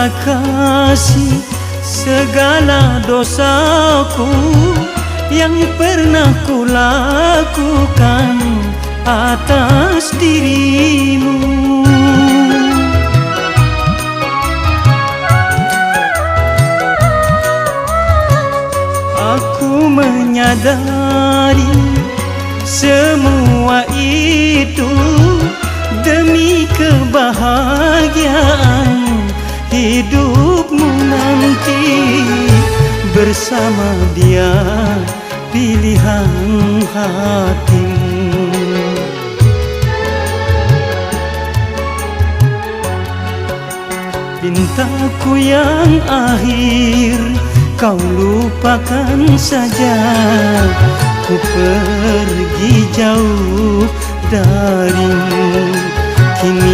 Terima kasih segala dosaku yang pernah ku lakukan atas dirimu. Aku menyadari semua itu demi kebahagiaan hidupmu nanti bersama dia, pilihan hatimu. Pintaku yang akhir kau lupakan saja, ku pergi jauh darimu. Kini